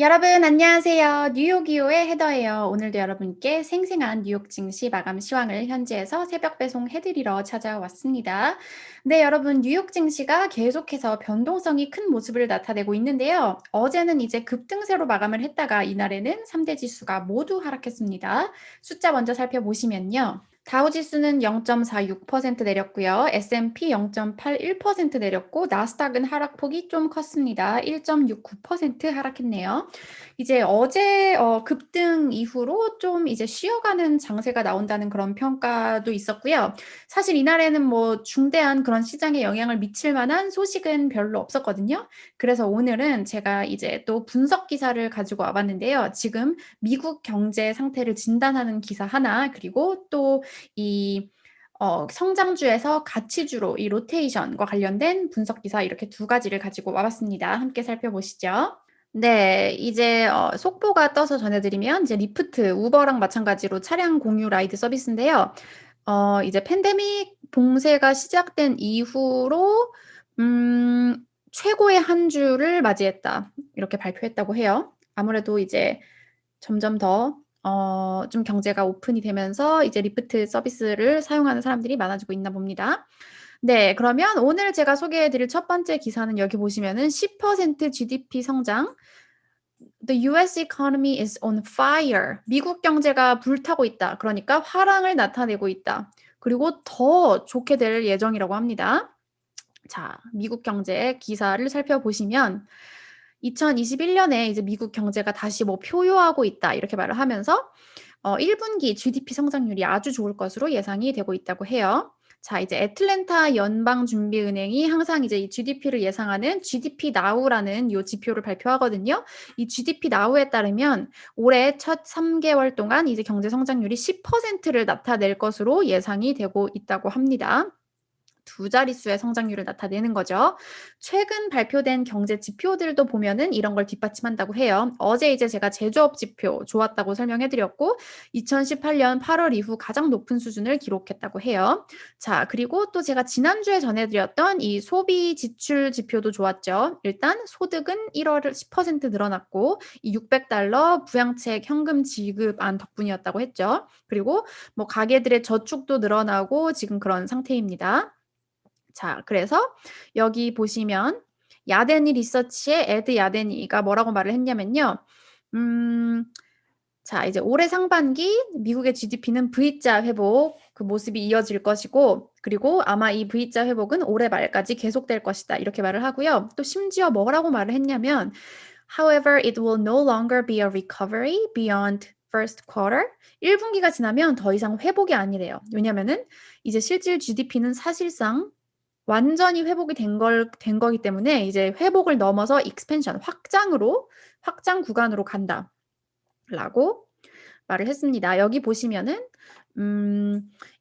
여러분 안녕하세요. 뉴욕이오의 헤더예요. 오늘도 여러분께 생생한 뉴욕 증시 마감 시황을 현지에서 새벽 배송해 드리러 찾아왔습니다. 네, 여러분 뉴욕 증시가 계속해서 변동성이 큰 모습을 나타내고 있는데요. 어제는 이제 급등세로 마감을 했다가 이날에는 3대 지수가 모두 하락했습니다. 숫자 먼저 살펴보시면요. 다우지수는 0.46% 내렸고요. S&P 0.81% 내렸고 나스닥은 하락폭이 좀 컸습니다. 1.69% 하락했네요. 이제 어제 급등 이후로 좀 이제 쉬어가는 장세가 나온다는 그런 평가도 있었고요. 사실 이날에는 뭐 중대한 그런 시장에 영향을 미칠 만한 소식은 별로 없었거든요. 그래서 오늘은 제가 이제 또 분석 기사를 가지고 와 봤는데요. 지금 미국 경제 상태를 진단하는 기사 하나, 그리고 또 이 성장주에서 가치주로 이 로테이션과 관련된 분석 기사, 이렇게 두 가지를 가지고 와 봤습니다. 함께 살펴보시죠. 네. 이제 속보가 떠서 전해 드리면, 이제 리프트, 우버랑 마찬가지로 차량 공유 라이드 서비스인데요. 이제 팬데믹 봉쇄가 시작된 이후로 "최고의 한 주를 맞이했다." 이렇게 발표했다고 해요. 아무래도 이제 점점 더 좀 경제가 오픈이 되면서 이제 리프트 서비스를 사용하는 사람들이 많아지고 있나 봅니다. 네. 그러면 오늘 제가 소개해 드릴 첫 번째 기사는 여기 보시면은 10% GDP 성장, "The US economy is on fire." 미국 경제가 불타고 있다. 그러니까 화랑을 나타내고 있다. 그리고 더 좋게 될 예정이라고 합니다. 자, 미국 경제 기사를 살펴보시면 2021 년에 이제 미국 경제가 다시 뭐 "표효하고 있다." 이렇게 말을 하면서 1 분기 GDP 성장률이 아주 좋을 것으로 예상이 되고 있다고 해요. 자, 이제 애틀랜타 연방준비은행이 항상 이제 이 GDP를 예상하는 GDP Now라는 요 지표를 발표하거든요. 이 GDP Now에 따르면 올해 첫 3개월 동안 이제 경제 성장률이 10%를 나타낼 것으로 예상이 되고 있다고 합니다. 두 자릿수의 성장률을 나타내는 거죠. 최근 발표된 경제 지표들도 보면은 이런 걸 뒷받침한다고 해요. 어제 이제 제가 제조업 지표 좋았다고 설명해 드렸고, 2018년 8월 이후 가장 높은 수준을 기록했다고 해요. 자, 그리고 또 제가 지난주에 전해 드렸던 이 소비 지출 지표도 좋았죠. 일단 소득은 1월 10% 늘어났고, 이 $600 부양책 현금 지급안 덕분이었다고 했죠. 그리고 뭐 가계들의 저축도 늘어나고 지금 그런 상태입니다. 자, 그래서 여기 보시면 야데니 리서치의 에드 야데니가 뭐라고 말을 했냐면요. 음 자, 이제 올해 상반기 미국의 GDP는 V자 회복 그 모습이 이어질 것이고, 그리고 아마 이 V자 회복은 올해 말까지 계속될 것이다. 이렇게 말을 하고요. 또 심지어 뭐라고 말을 했냐면 "However, it will no longer be a recovery beyond first quarter." 1 분기가 지나면 더 이상 회복이 아니래요. 왜냐면은 이제 실질 GDP는 사실상 완전히 회복이 된 거기 때문에 이제 회복을 넘어서 expansion, 확장 구간으로 간다라고 말을 했습니다. 여기 보시면은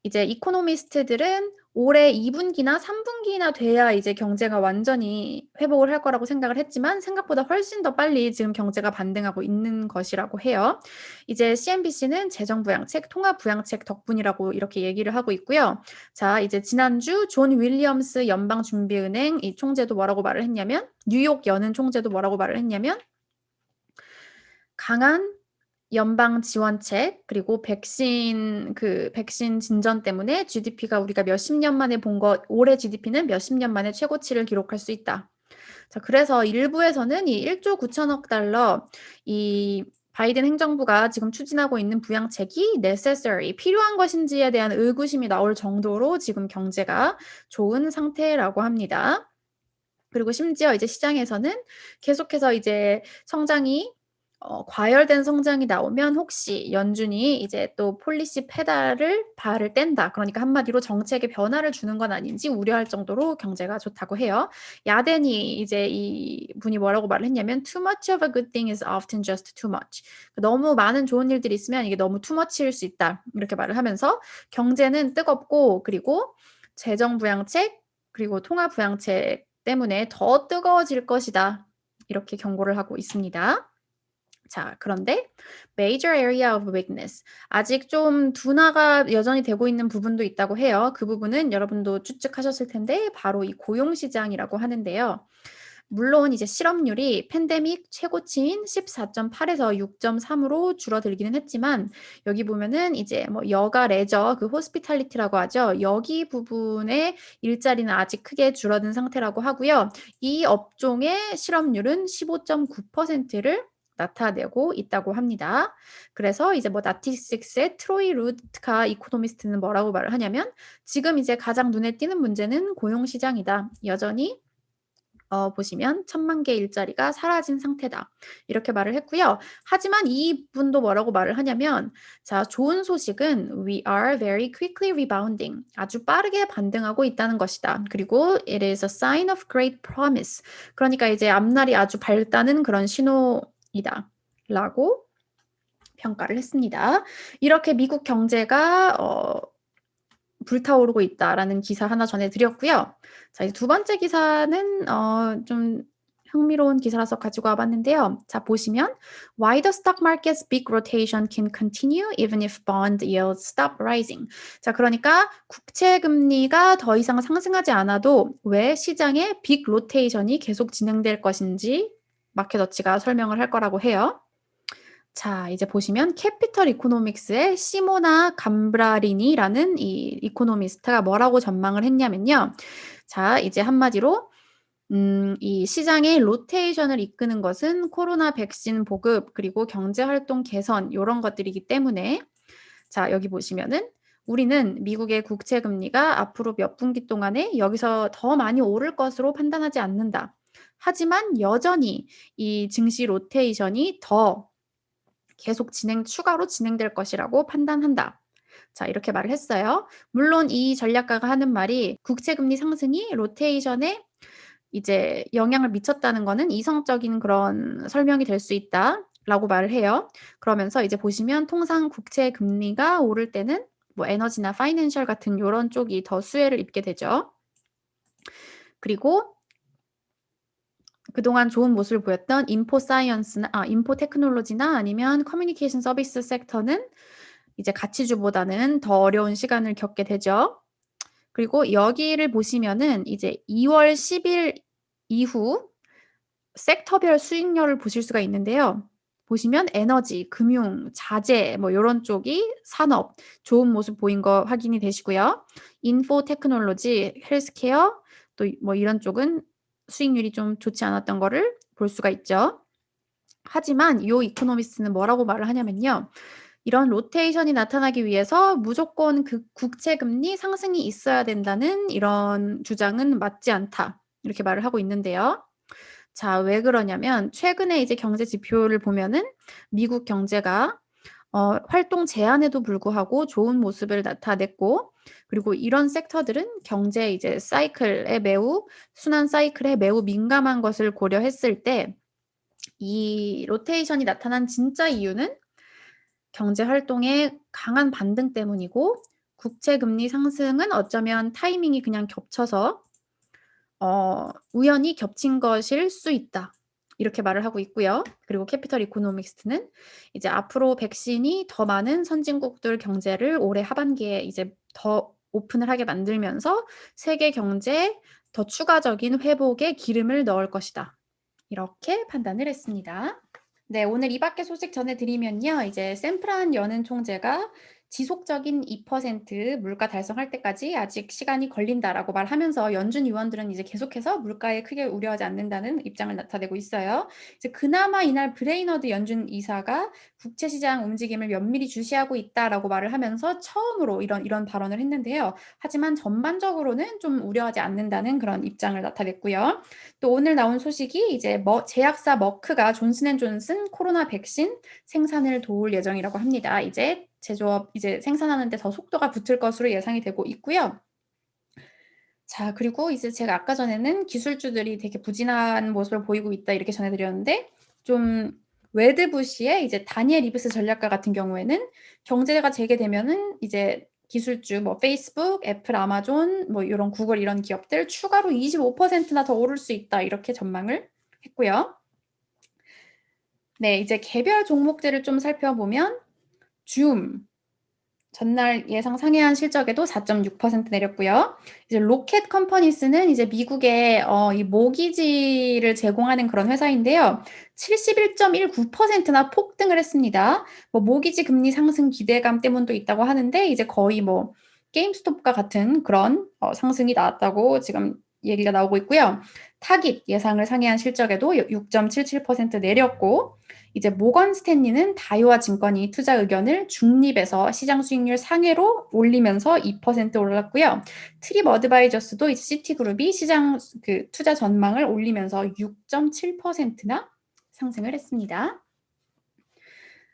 이제 이코노미스트들은 올해 2 분기나 3 분기나 돼야 이제 경제가 완전히 회복을 할 거라고 생각을 했지만, 생각보다 훨씬 더 빨리 지금 경제가 반등하고 있는 것이라고 해요. 이제 CNBC는 재정 부양책, 통화 부양책 덕분이라고 이렇게 얘기를 하고 있고요. 자, 이제 지난주 존 윌리엄스 연방준비은행 이 총재도 뭐라고 말을 했냐면, 뉴욕 연은 총재도 뭐라고 말을 했냐면, 강한 연방 지원책, 그리고 백신 진전 때문에 GDP가 우리가 몇십 년 만에 본 것, 올해 GDP는 몇십 년 만에 최고치를 기록할 수 있다. 자, 그래서 일부에서는 이 1조 9천억 달러 이 바이든 행정부가 지금 추진하고 있는 부양책이 necessary, 필요한 것인지에 대한 의구심이 나올 정도로 지금 경제가 좋은 상태라고 합니다. 그리고 심지어 이제 시장에서는 계속해서 이제 성장이 과열된 성장이 나오면 혹시 연준이 이제 또 폴리시 페달을 발을 뗀다, 그러니까 한마디로 정책에 변화를 주는 건 아닌지 우려할 정도로 경제가 좋다고 해요. 야덴이 이제 이분이 뭐라고 말을 했냐면 "Too much of a good thing is often just too much." 너무 많은 좋은 일들이 있으면 이게 너무 too much일 수 있다. 이렇게 말을 하면서 경제는 뜨겁고, 그리고 재정 부양책, 그리고 통화 부양책 때문에 더 뜨거워질 것이다. 이렇게 경고를 하고 있습니다. 자, 그런데 major area of weakness, 아직 좀 둔화가 여전히 되고 있는 부분도 있다고 해요. 그 부분은 여러분도 추측하셨을 텐데 바로 이 고용 시장이라고 하는데요. 물론 이제 실업률이 팬데믹 최고치인 14.8에서 6.3으로 줄어들기는 했지만 여기 보면은 이제 뭐 여가 레저 그 호스피탈리티라고 하죠. 여기 부분의 일자리는 아직 크게 줄어든 상태라고 하고요. 이 업종의 실업률은 15.9%를 나타내고 있다고 합니다. 그래서 이제 뭐 나티식스의 트로이 루트카 이코노미스트는 뭐라고 말을 하냐면 지금 이제 가장 눈에 띄는 문제는 고용 시장이다. 여전히 보시면 1,000만 개 일자리가 사라진 상태다. 이렇게 말을 했고요. 하지만 이분도 뭐라고 말을 하냐면 자, 좋은 소식은 we are very quickly rebounding. 아주 빠르게 반등하고 있다는 것이다. 그리고 it is a sign of great promise. 그러니까 이제 앞날이 아주 밝다는 그런 신호이다. 라고 평가를 했습니다. 이렇게 미국 경제가 불타오르고 있다라는 기사 하나 전해드렸고요. 자, 이제 두 번째 기사는 좀 흥미로운 기사라서 가지고 와봤는데요. 자, 보시면 Why the stock market's big rotation can continue even if bond yields stop rising. 자, 그러니까 국채 금리가 더 이상 상승하지 않아도 왜 시장의 빅 로테이션이 계속 진행될 것인지 마켓워치가 설명을 할 거라고 해요. 자, 이제 보시면 캐피털 이코노믹스의 시모나 감브라리니라는 이 이코노미스트가 뭐라고 전망을 했냐면요. 자, 이제 한마디로 이 시장의 로테이션을 이끄는 것은 코로나 백신 보급 그리고 경제 활동 개선 요런 것들이기 때문에 자, 여기 보시면은 우리는 미국의 국채 금리가 앞으로 몇 분기 동안에 여기서 더 많이 오를 것으로 판단하지 않는다. 하지만 여전히 이 증시 로테이션이 더 계속 추가로 진행될 것이라고 판단한다. 자, 이렇게 말을 했어요. 물론 이 전략가가 하는 말이 국채금리 상승이 로테이션에 이제 영향을 미쳤다는 거는 이성적인 그런 설명이 될 수 있다라고 말을 해요. 그러면서 이제 보시면 통상 국채 금리가 오를 때는 뭐 에너지나 파이낸셜 같은 요런 쪽이 더 수혜를 입게 되죠. 그리고 그동안 좋은 모습을 보였던 인포 테크놀로지나 아니면 커뮤니케이션 서비스 섹터는 이제 가치주보다는 더 어려운 시간을 겪게 되죠. 그리고 여기를 보시면은 이제 2월 10일 이후 섹터별 수익률을 보실 수가 있는데요. 보시면 에너지, 금융, 자재 뭐 요런 쪽이 산업 좋은 모습 보인 거 확인이 되시고요. 인포 테크놀로지, 헬스케어 또 뭐 이런 쪽은 수익률이 좀 좋지 않았던 거를 볼 수가 있죠. 하지만 이 이코노미스트는 뭐라고 말을 하냐면요. 이런 로테이션이 나타나기 위해서 무조건 그 국채 금리 상승이 있어야 된다는 이런 주장은 맞지 않다. 이렇게 말을 하고 있는데요. 자, 왜 그러냐면 최근에 이제 경제 지표를 보면은 미국 경제가 활동 제한에도 불구하고 좋은 모습을 나타냈고 그리고 이런 섹터들은 경제 이제 순환 사이클에 매우 민감한 것을 고려했을 때 이 로테이션이 나타난 진짜 이유는 경제 활동의 강한 반등 때문이고 국채 금리 상승은 어쩌면 타이밍이 그냥 겹쳐서 우연히 겹친 것일 수 있다. 이렇게 말을 하고 있고요. 그리고 캐피털 이코노미스트는 이제 앞으로 백신이 더 많은 선진국들 경제를 올해 하반기에 이제 더 오픈을 하게 만들면서 세계 경제에 더 추가적인 회복에 기름을 넣을 것이다. 이렇게 판단을 했습니다. 네, 오늘 이 밖의 소식 전해드리면요. 이제 샌프란 여는 총재가 지속적인 2% 물가 달성할 때까지 아직 시간이 걸린다라고 말하면서 연준 의원들은 이제 계속해서 물가에 크게 우려하지 않는다는 입장을 나타내고 있어요. 이제 그나마 이날 브레이너드 연준 이사가 국채 시장 움직임을 면밀히 주시하고 있다라고 말을 하면서 처음으로 이런 발언을 했는데요. 하지만 전반적으로는 좀 우려하지 않는다는 그런 입장을 나타냈고요. 또 오늘 나온 소식이 이제 제약사 머크가 존슨앤존슨 코로나 백신 생산을 도울 예정이라고 합니다. 이제 제조업 이제 생산하는 데 더 속도가 붙을 것으로 예상이 되고 있고요. 자, 그리고 이제 제가 아까 전에는 기술주들이 되게 부진한 모습을 보이고 있다 이렇게 전해드렸는데 좀 웨드부시의 이제 다니엘 이브스 전략가 같은 경우에는 경제가 재개되면은 이제 기술주 뭐 페이스북, 애플, 아마존 뭐 이런 구글 이런 기업들 추가로 25%나 더 오를 수 있다 이렇게 전망을 했고요. 네, 이제 개별 종목들을 좀 살펴보면 줌, 전날 예상 상회한 실적에도 4.6% 내렸고요. 이제 로켓 컴퍼니스는 이제 미국의 이 모기지를 제공하는 그런 회사인데요. 71.19%나 폭등을 했습니다. 뭐 모기지 금리 상승 기대감 때문도 있다고 하는데 이제 거의 뭐 게임스톱과 같은 그런 상승이 나왔다고 지금 얘기가 나오고 있고요. 타깃 예상을 상회한 실적에도 6.77% 내렸고 이제 모건 스탠리는 다이와 증권이 투자 의견을 중립에서 시장 수익률 상회로 올리면서 2% 올랐고요. 트립 어드바이저스도 이제 시티그룹이 시장 투자 전망을 올리면서 6.7%나 상승을 했습니다.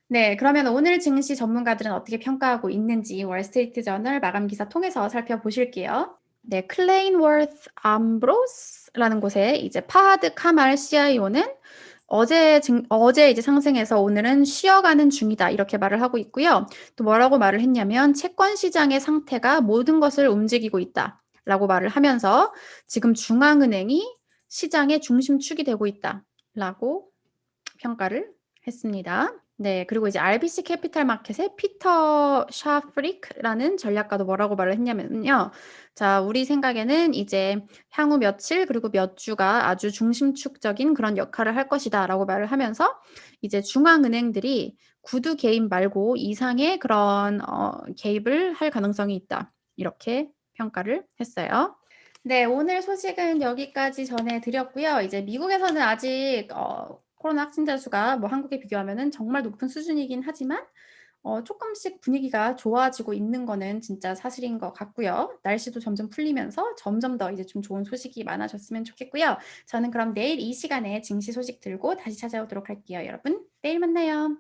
네, 그러면 오늘 증시 전문가들은 어떻게 평가하고 있는지 월스트리트 저널 마감 기사 통해서 살펴보실게요. 네, 클레인워스 암브로스라는 곳에 이제 파하드 카말 CIO는 어제 이제 상승해서 오늘은 쉬어가는 중이다 이렇게 말을 하고 있고요. 또 뭐라고 말을 했냐면 채권 시장의 상태가 모든 것을 움직이고 있다라고 말을 하면서 지금 중앙은행이 시장의 중심축이 되고 있다라고 평가를 했습니다. 네, 그리고 이제 RBC 캐피탈 마켓의 피터 샤프릭라는 전략가도 뭐라고 말을 했냐면요. 자, 우리 생각에는 이제 향후 며칠 그리고 몇 주가 아주 중심축적인 그런 역할을 할 것이다라고 말을 하면서 이제 중앙은행들이 구두 개입 말고 이상의 그런 개입을 할 가능성이 있다. 이렇게 평가를 했어요. 네, 오늘 소식은 여기까지 전해드렸고요. 이제 미국에서는 아직 코로나 확진자 수가 뭐 한국에 비교하면은 정말 높은 수준이긴 하지만 쪼끔씩 분위기가 좋아지고 있는 거는 진짜 사실인 것 같고요. 날씨도 점점 풀리면서 점점 더 이제 좀 좋은 소식이 많아졌으면 좋겠고요. 저는 그럼 내일 이 시간에 증시 소식 들고 다시 찾아오도록 할게요. 여러분, 내일 만나요.